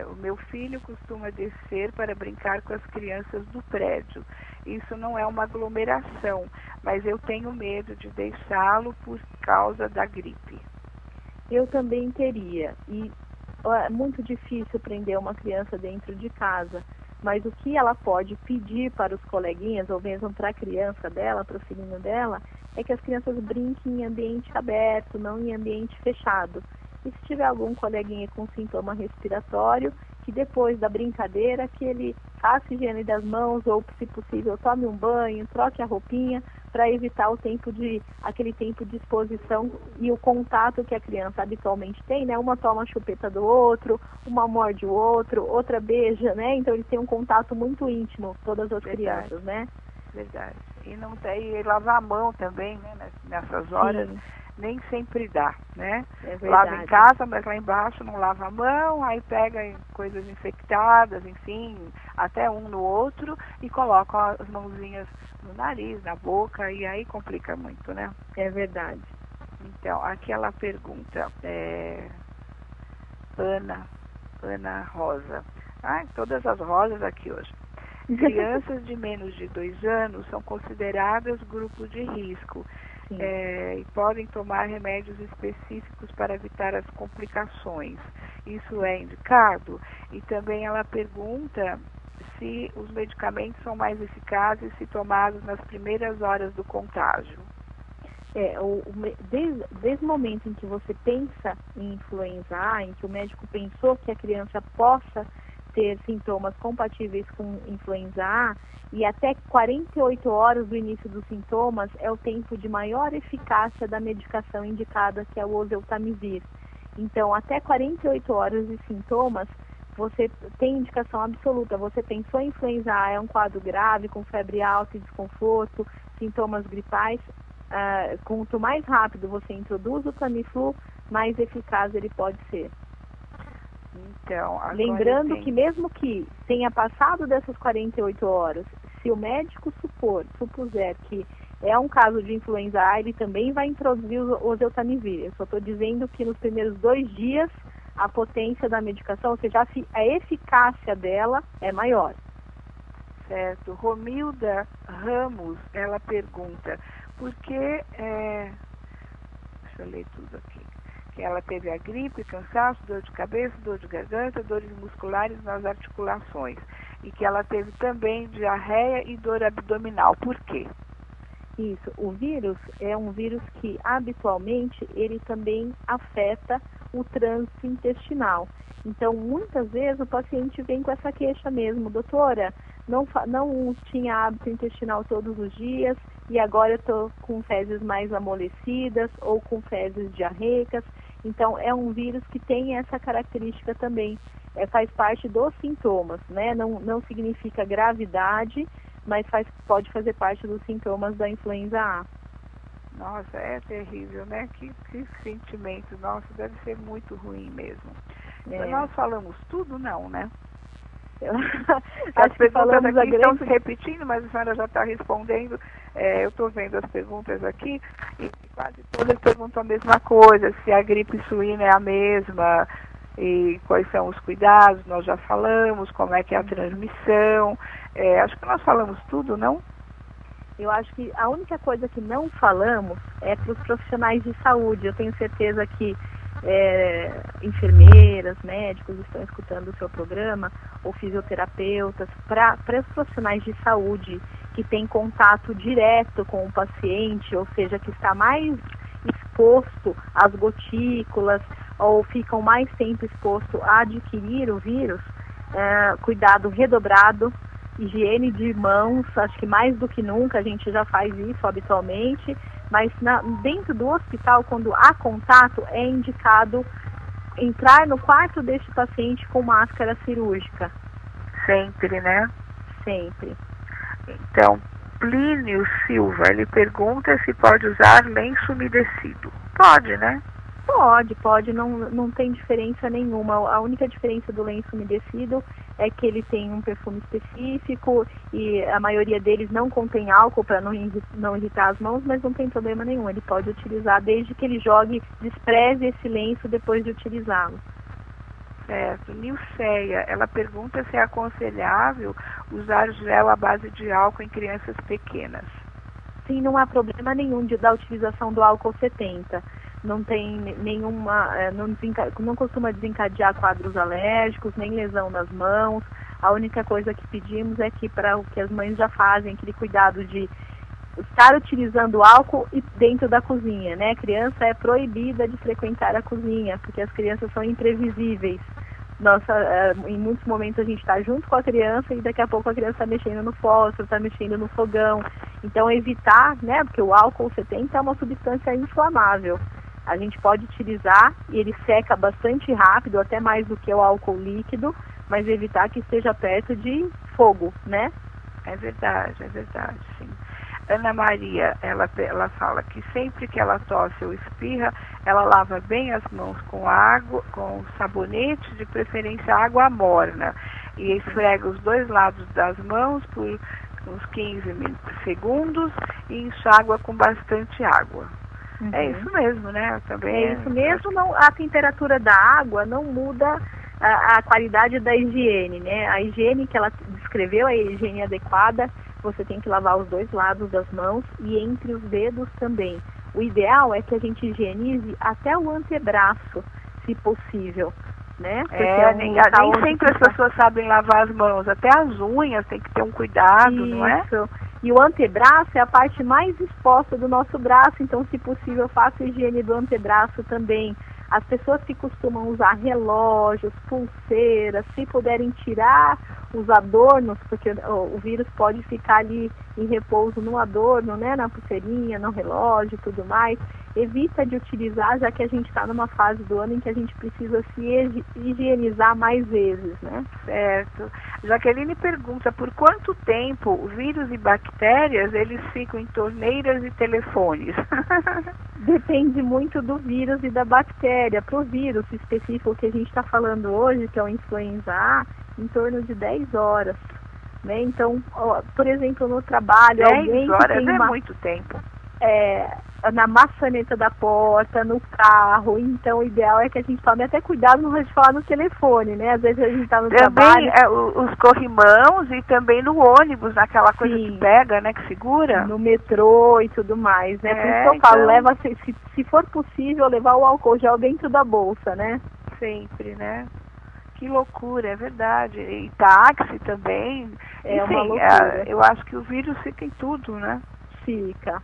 o meu filho costuma descer para brincar com as crianças do prédio. Isso não é uma aglomeração, mas eu tenho medo de deixá-lo por causa da gripe. Eu também teria, e é muito difícil prender uma criança dentro de casa, mas o que ela pode pedir para os coleguinhas, ou mesmo para a criança dela, para o filhinho dela, é que as crianças brinquem em ambiente aberto, não em ambiente fechado. E se tiver algum coleguinha com sintoma respiratório, que depois da brincadeira, que ele faça higiene das mãos, ou se possível tome um banho, troque a roupinha, para evitar aquele tempo de exposição e o contato que a criança habitualmente tem, né? Uma toma a chupeta do outro, uma morde o outro, outra beija, né? Então eles têm um contato muito íntimo, todas as crianças, né? Verdade. E não tem lavar a mão também, né? Nessas horas. Sim. Nem sempre dá, né? É verdade. Lava em casa, mas lá embaixo não lava a mão, aí pega coisas infectadas, enfim, até um no outro, e coloca as mãozinhas no nariz, na boca, e aí complica muito, né? É verdade. Então, aqui ela pergunta, Ana Rosa. Todas as rosas aqui hoje. Crianças de menos de 2 anos são consideradas grupo de risco. E podem tomar remédios específicos para evitar as complicações. Isso é indicado? E também ela pergunta se os medicamentos são mais eficazes se tomados nas primeiras horas do contágio. Desde o momento em que você pensa em influenza A, em que o médico pensou que a criança possa ter sintomas compatíveis com influenza A, e até 48 horas do início dos sintomas é o tempo de maior eficácia da medicação indicada, que é o oseltamivir. Então, até 48 horas de sintomas, você tem indicação absoluta. Você pensou em influenza A, é um quadro grave, com febre alta e desconforto, sintomas gripais. Quanto mais rápido você introduz o Tamiflu, mais eficaz ele pode ser. Então, lembrando que mesmo que tenha passado dessas 48 horas, se o médico supuser que é um caso de influenza A, ele também vai introduzir o oseltamivir. Eu só estou dizendo que nos primeiros 2 dias a potência da medicação, ou seja, a eficácia dela é maior. Certo. Romilda Ramos, ela pergunta, por que... deixa eu ler tudo aqui. Que ela teve a gripe, cansaço, dor de cabeça, dor de garganta, dores musculares nas articulações. E que ela teve também diarreia e dor abdominal. Por quê? Isso. O vírus é um vírus que, habitualmente, ele também afeta o trânsito intestinal. Então, muitas vezes, o paciente vem com essa queixa mesmo. Doutora, não tinha hábito intestinal todos os dias e agora eu estou com fezes mais amolecidas ou com fezes diarreicas. Então, é um vírus que tem essa característica também. Faz parte dos sintomas, né? Não significa gravidade, mas pode fazer parte dos sintomas da influenza A. Nossa, é terrível, né? Que sentimento, nossa, deve ser muito ruim mesmo. Nós falamos tudo, não, né? As As perguntas aqui estão se grande... repetindo, mas a senhora já está respondendo. Eu estou vendo as perguntas aqui e quase todas perguntam a mesma coisa, se a gripe suína é a mesma e quais são os cuidados, nós já falamos, como é que é a transmissão. Acho que nós falamos tudo, não? Eu acho que a única coisa que não falamos é para os profissionais de saúde. Eu tenho certeza que enfermeiras, médicos estão escutando o seu programa, ou fisioterapeutas, para os profissionais de saúde que têm contato direto com o paciente, ou seja, que está mais exposto às gotículas, ou ficam mais tempo exposto a adquirir o vírus, cuidado redobrado, higiene de mãos, acho que mais do que nunca a gente já faz isso habitualmente, mas dentro do hospital, quando há contato, é indicado entrar no quarto deste paciente com máscara cirúrgica. Sempre, né? Sempre. Então, Plínio Silva, ele pergunta se pode usar lenço umedecido. Pode, né? Pode, não tem diferença nenhuma. A única diferença do lenço umedecido é que ele tem um perfume específico e a maioria deles não contém álcool para não irritar as mãos, mas não tem problema nenhum. Ele pode utilizar desde que ele despreze esse lenço depois de utilizá-lo. Certo. Nilceia, ela pergunta se é aconselhável usar gel à base de álcool em crianças pequenas. Sim, não há problema nenhum da utilização do álcool 70. Não tem nenhuma, não costuma desencadear quadros alérgicos, nem lesão nas mãos. A única coisa que pedimos é que, para o que as mães já fazem, aquele cuidado de estar utilizando álcool dentro da cozinha, né? A criança é proibida de frequentar a cozinha, porque as crianças são imprevisíveis. Em muitos momentos a gente está junto com a criança e daqui a pouco a criança está mexendo no fósforo, está mexendo no fogão. Então evitar, né? Porque o álcool 70 é uma substância inflamável. A gente pode utilizar e ele seca bastante rápido, até mais do que o álcool líquido, mas evitar que esteja perto de fogo, né? É verdade, sim. Ana Maria, ela fala que sempre que ela tosse ou espirra, ela lava bem as mãos com água, com sabonete, de preferência água morna, e esfrega os dois lados das mãos por uns 15 segundos e enxágua com bastante água. Uhum. É isso mesmo, né? Também é isso mesmo. Não, a temperatura da água não muda a qualidade da higiene, né? A higiene que ela descreveu, a higiene adequada, você tem que lavar os dois lados das mãos e entre os dedos também. O ideal é que a gente higienize até o antebraço, se possível, né? Nem sempre as pessoas sabem lavar as mãos, até as unhas tem que ter um cuidado, isso. Não é? E o antebraço é a parte mais exposta do nosso braço, então, se possível, faça a higiene do antebraço também. As pessoas que costumam usar relógios, pulseiras, se puderem tirar os adornos, porque o vírus pode ficar ali em repouso no adorno, né, na pulseirinha, no relógio e tudo mais, evita de utilizar, já que a gente está numa fase do ano em que a gente precisa se higienizar mais vezes, né? Certo. Jaqueline pergunta, por quanto tempo vírus e bactérias, eles ficam em torneiras e telefones? Depende muito do vírus e da bactéria. Para o vírus específico que a gente está falando hoje, que é o influenza A, em torno de 10 horas. Né? Então, por exemplo, no trabalho... 10 horas é muito tempo. Na maçaneta da porta, no carro. Então, o ideal é que a gente tome até cuidado no de falar no telefone, né? Às vezes a gente está no trabalho... Os corrimãos e também no ônibus, naquela coisa que pega, né? Que segura. No metrô e tudo mais, né? Por isso que eu falo, leva, se for possível, levar o álcool gel dentro da bolsa, né? Sempre, né? Que loucura, é verdade. E táxi também. É uma loucura. Eu acho que o vírus fica em tudo, né? Fica.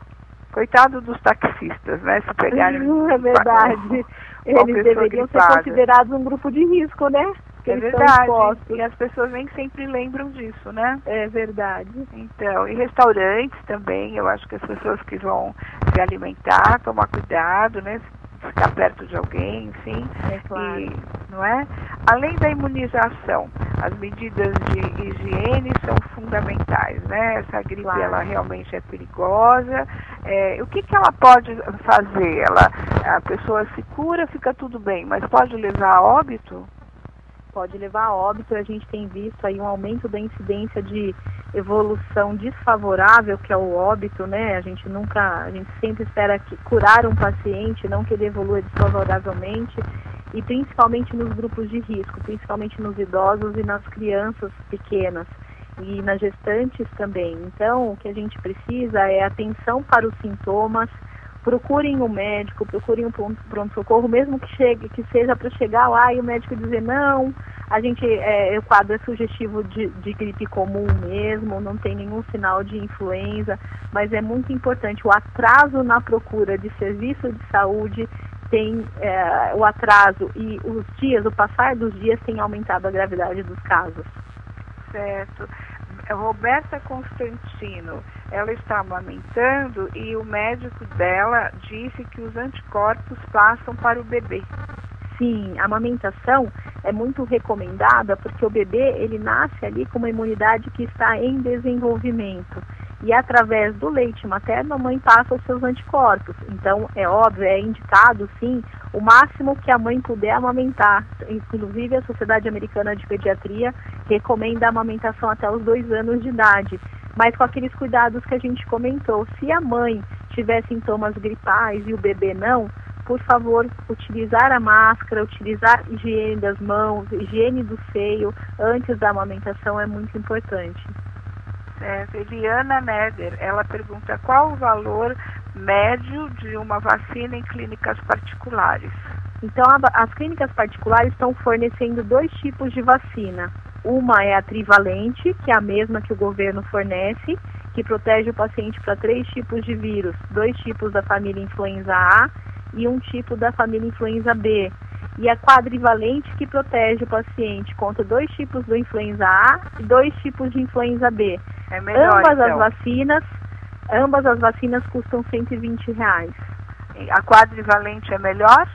Coitado dos taxistas, né? Se pegarem... É verdade. Eles deveriam ser considerados um grupo de risco, né? É verdade. E as pessoas nem sempre lembram disso, né? É verdade. Então, e restaurantes também, eu acho que as pessoas que vão se alimentar, tomar cuidado, né? Ficar perto de alguém, enfim. É claro. Não é? Além da imunização, as medidas de higiene são fundamentais, né? Essa gripe, ela realmente é perigosa. O que ela pode fazer? A pessoa se cura, fica tudo bem, mas pode levar a óbito? pode levar a óbito. A gente tem visto aí um aumento da incidência de evolução desfavorável, que é o óbito, né? A gente sempre espera curar um paciente, não que ele evolua desfavoravelmente, e principalmente nos grupos de risco, principalmente nos idosos e nas crianças pequenas e nas gestantes também. Então, o que a gente precisa é atenção para os sintomas. Procurem um médico, procurem um pronto-socorro, mesmo que seja para chegar lá e o médico dizer não, o quadro é sugestivo de gripe comum mesmo, não tem nenhum sinal de influenza, mas é muito importante. O atraso na procura de serviço de saúde tem o atraso e o passar dos dias tem aumentado a gravidade dos casos. Certo. Roberta Constantino, ela está amamentando e o médico dela disse que os anticorpos passam para o bebê. Sim, a amamentação é muito recomendada porque o bebê ele nasce ali com uma imunidade que está em desenvolvimento. E através do leite materno a mãe passa os seus anticorpos. Então é óbvio, é indicado sim o máximo que a mãe puder amamentar. Inclusive a Sociedade Americana de Pediatria recomenda a amamentação até os 2 anos de idade. Mas com aqueles cuidados que a gente comentou. Se a mãe tiver sintomas gripais e o bebê não, por favor, utilizar a máscara, utilizar higiene das mãos, higiene do seio antes da amamentação é muito importante. Eliana Neder, ela pergunta qual o valor médio de uma vacina em clínicas particulares. Então, as clínicas particulares estão fornecendo 2 tipos de vacina. Uma é a trivalente, que é a mesma que o governo fornece, que protege o paciente para 3 tipos de vírus, 2 tipos da família influenza A e 1 tipo da família influenza B. E a quadrivalente, que protege o paciente contra 2 tipos do influenza A e 2 tipos de influenza B. É melhor, ambas as vacinas custam R$120. A quadrivalente é melhor?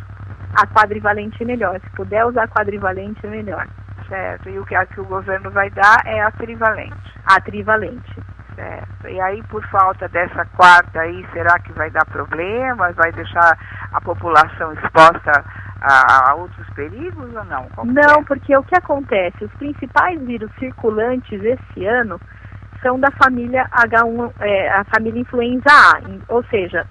A quadrivalente é melhor. Se puder usar a quadrivalente é melhor. Certo. E a que o governo vai dar é a trivalente? A trivalente. Certo. E aí, por falta dessa quarta aí, será que vai dar problemas? Vai deixar a população exposta a outros perigos ou não? Não, porque o que acontece? Os principais vírus circulantes esse ano são da família H1, a família influenza A, ou seja,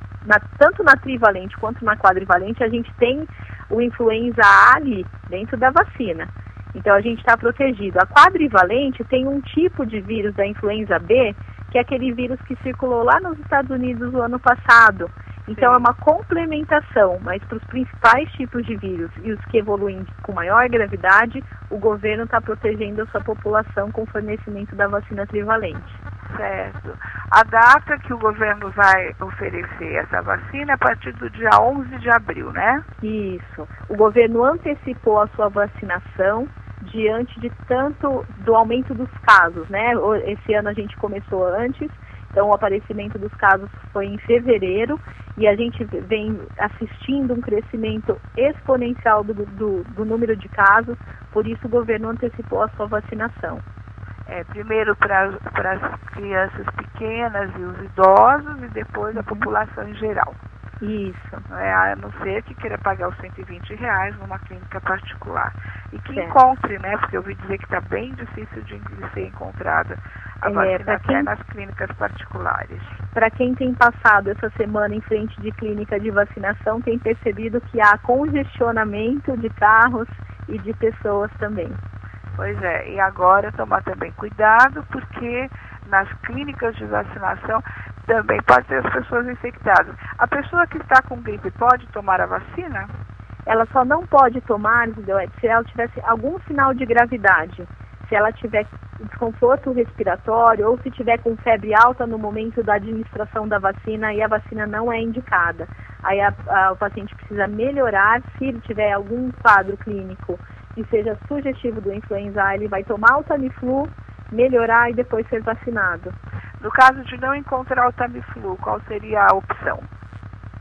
tanto na trivalente quanto na quadrivalente a gente tem o influenza A ali dentro da vacina. Então a gente está protegido. A quadrivalente tem um tipo de vírus da influenza B, que é aquele vírus que circulou lá nos Estados Unidos no ano passado. Então é uma complementação, mas para os principais tipos de vírus e os que evoluem com maior gravidade, o governo está protegendo a sua população com o fornecimento da vacina trivalente. Certo. A data que o governo vai oferecer essa vacina é a partir do dia 11 de abril, né? Isso. O governo antecipou a sua vacinação diante de tanto do aumento dos casos, né? Esse ano a gente começou antes, então o aparecimento dos casos foi em fevereiro e a gente vem assistindo um crescimento exponencial do número de casos, por isso o governo antecipou a sua vacinação. Primeiro para as crianças pequenas e os idosos e depois a população em geral. Isso. A não ser que queira pagar os R$120 numa clínica particular. E que encontre, né? Porque eu ouvi dizer que está bem difícil de ser encontrada a vacina até nas clínicas particulares. Para quem tem passado essa semana em frente de clínica de vacinação, tem percebido que há congestionamento de carros e de pessoas também. Pois é, e agora tomar também cuidado, porque nas clínicas de vacinação também pode ter as pessoas infectadas. A pessoa que está com gripe pode tomar a vacina? Ela só não pode tomar, se ela tivesse algum sinal de gravidade, se ela tiver desconforto respiratório ou se tiver com febre alta no momento da administração da vacina e a vacina não é indicada. Aí o paciente precisa melhorar, se ele tiver algum quadro clínico que seja sugestivo do influenza A, ele vai tomar o Tamiflu, melhorar e depois ser vacinado. No caso de não encontrar o Tamiflu, qual seria a opção?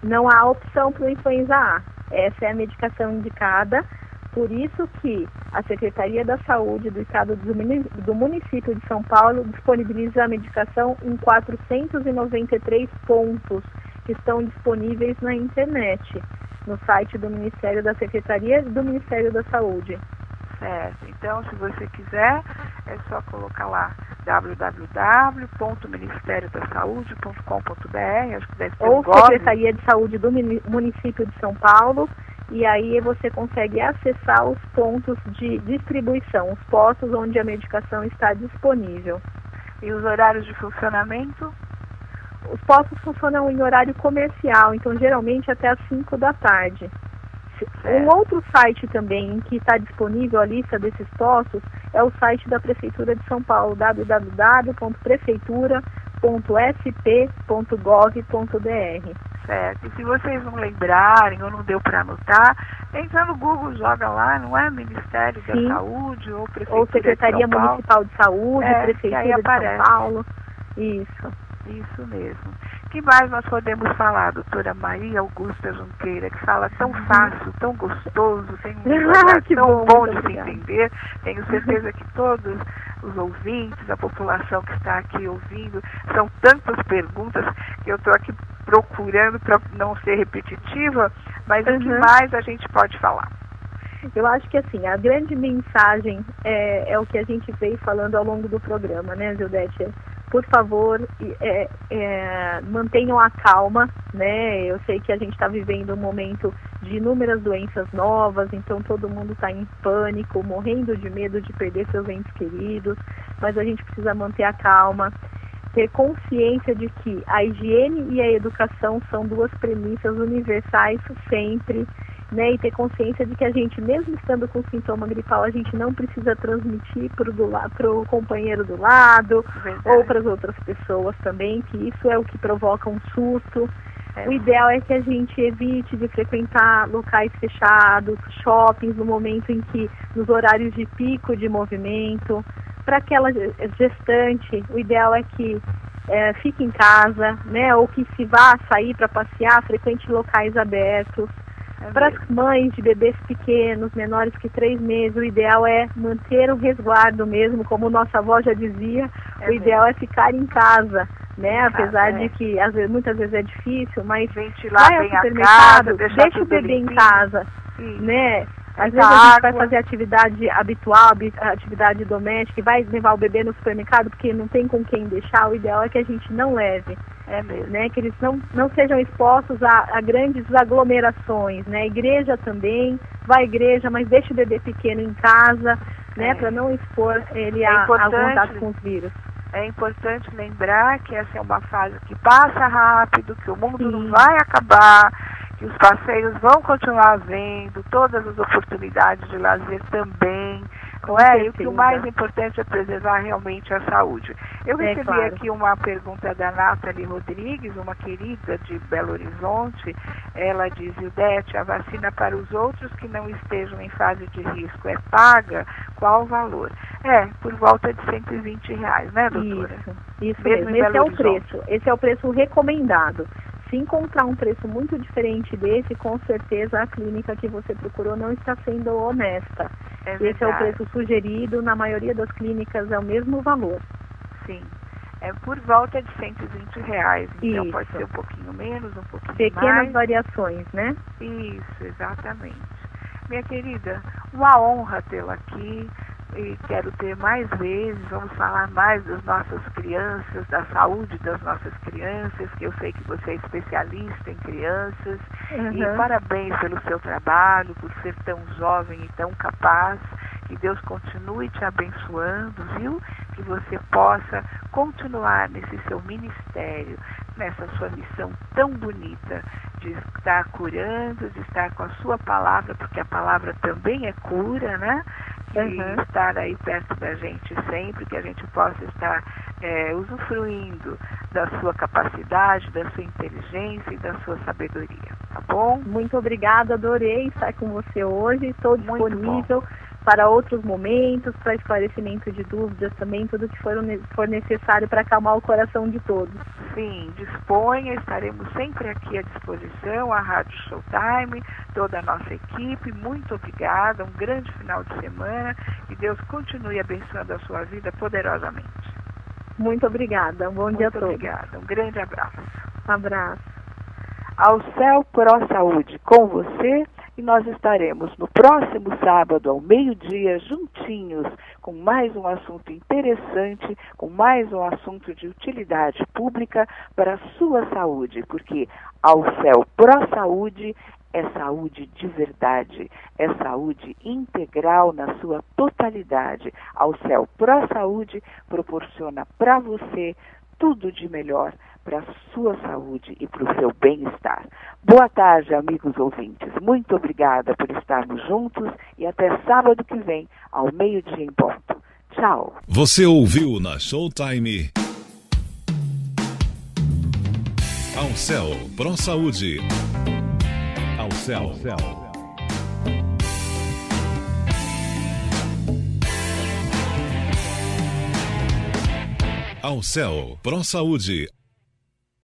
Não há opção para o influenza A. Essa é a medicação indicada, por isso que a Secretaria da Saúde do Estado do Município de São Paulo disponibiliza a medicação em 493 pontos que estão disponíveis na internet, no site do Ministério da Secretaria e do Ministério da Saúde. Certo. Então, se você quiser, é só colocar lá www.ministeriodasaude.com.br, acho que deve ter ou Secretaria de Saúde do município de São Paulo, e aí você consegue acessar os pontos de distribuição, os postos onde a medicação está disponível. E os horários de funcionamento? Os postos funcionam em horário comercial, então geralmente até às 5 da tarde. Um outro site também em que está disponível a lista desses postos é o site da Prefeitura de São Paulo, www.prefeitura.sp.gov.br. Certo. E se vocês não lembrarem ou não deu para anotar, entra no Google, joga lá, não é? Ministério da Saúde ou Prefeitura ou Secretaria de São Paulo. Municipal de Saúde, Prefeitura de São Paulo. Isso mesmo. Que mais nós podemos falar, doutora Maria Augusta Junqueira, que fala tão fácil, tão gostoso, tem um linguajar tão bom de se entender. Tenho certeza que todos os ouvintes, a população que está aqui ouvindo, são tantas perguntas que eu estou aqui procurando para não ser repetitiva, mas o que mais a gente pode falar? Eu acho que assim, a grande mensagem é o que a gente veio falando ao longo do programa, né, Gildete? Por favor, mantenham a calma, né? Eu sei que a gente está vivendo um momento de inúmeras doenças novas, então todo mundo está em pânico, morrendo de medo de perder seus entes queridos, mas a gente precisa manter a calma, ter consciência de que a higiene e a educação são duas premissas universais sempre, né, e ter consciência de que a gente, mesmo estando com sintoma gripal, a gente não precisa transmitir para o companheiro do lado, ou para as outras pessoas também, que isso é o que provoca um susto. O ideal é que a gente evite de frequentar locais fechados, shoppings, no momento em que, nos horários de pico de movimento. Para aquela gestante, o ideal é que fique em casa, né, ou que se vá sair para passear, frequente locais abertos. Para as mães de bebês pequenos, menores que 3 meses, o ideal é manter o resguardo mesmo, como nossa avó já dizia, o ideal é ficar em casa, né? Apesar de que muitas vezes é difícil, mas ventilar bem a casa, deixa o bebê em casa, né? Às vezes a gente vai fazer atividade habitual, atividade doméstica, e vai levar o bebê no supermercado porque não tem com quem deixar, o ideal é que a gente não leve. Né, que eles não sejam expostos a grandes aglomerações, né? Igreja também, vai à igreja, mas deixa o bebê pequeno em casa, né? Para não expor ele a contato com os vírus. É importante lembrar que essa é uma fase que passa rápido, que o mundo não vai acabar, que os passeios vão continuar havendo, todas as oportunidades de lazer também. Não é? E o que o mais importante é preservar realmente a saúde. Eu recebi aqui uma pergunta da Nathalie Rodrigues, uma querida de Belo Horizonte. Ela diz: Gildete, a vacina para os outros que não estejam em fase de risco é paga? Qual o valor? Por volta de R$120, né, doutora? Isso mesmo. Esse é o preço. Esse é o preço recomendado. Se encontrar um preço muito diferente desse, com certeza a clínica que você procurou não está sendo honesta. Esse é o preço sugerido, na maioria das clínicas é o mesmo valor. Sim, é por volta de R$120, então pode ser um pouquinho menos, um pouquinho mais. Pequenas variações, né? Isso, exatamente. Minha querida, uma honra tê-la aqui. E quero ter mais vezes, vamos falar mais das nossas crianças, da saúde das nossas crianças, que eu sei que você é especialista em crianças. E parabéns pelo seu trabalho, por ser tão jovem e tão capaz. Que Deus continue te abençoando, viu? Que você possa continuar nesse seu ministério, nessa sua missão tão bonita de estar curando, de estar com a sua palavra, porque a palavra também é cura, né? E estar aí perto da gente sempre, que a gente possa estar usufruindo da sua capacidade, da sua inteligência e da sua sabedoria, tá bom? Muito obrigada, adorei estar com você hoje, estou disponível para outros momentos, para esclarecimento de dúvidas também, tudo que for necessário para acalmar o coração de todos. Sim, disponha, estaremos sempre aqui à disposição, a Rádio Showtime, toda a nossa equipe. Muito obrigada, um grande final de semana, e Deus continue abençoando a sua vida poderosamente. Muito obrigada, um bom dia a todos. Muito obrigada, um grande abraço. Um abraço. Ao Céu Pro Saúde, com você E nós estaremos no próximo sábado, ao meio-dia, juntinhos, com mais um assunto interessante, com mais um assunto de utilidade pública para a sua saúde, porque ao Céu Pro Saúde é saúde de verdade, é saúde integral na sua totalidade. Ao Céu Pro Saúde proporciona para você tudo de melhor para a sua saúde e para o seu bem-estar. Boa tarde, amigos ouvintes. Muito obrigada por estarmos juntos e até sábado que vem, ao meio-dia em ponto. Tchau. Você ouviu na Showtime Ao Céu Pro Saúde. Ao Céu. Ao Céu Pro Saúde.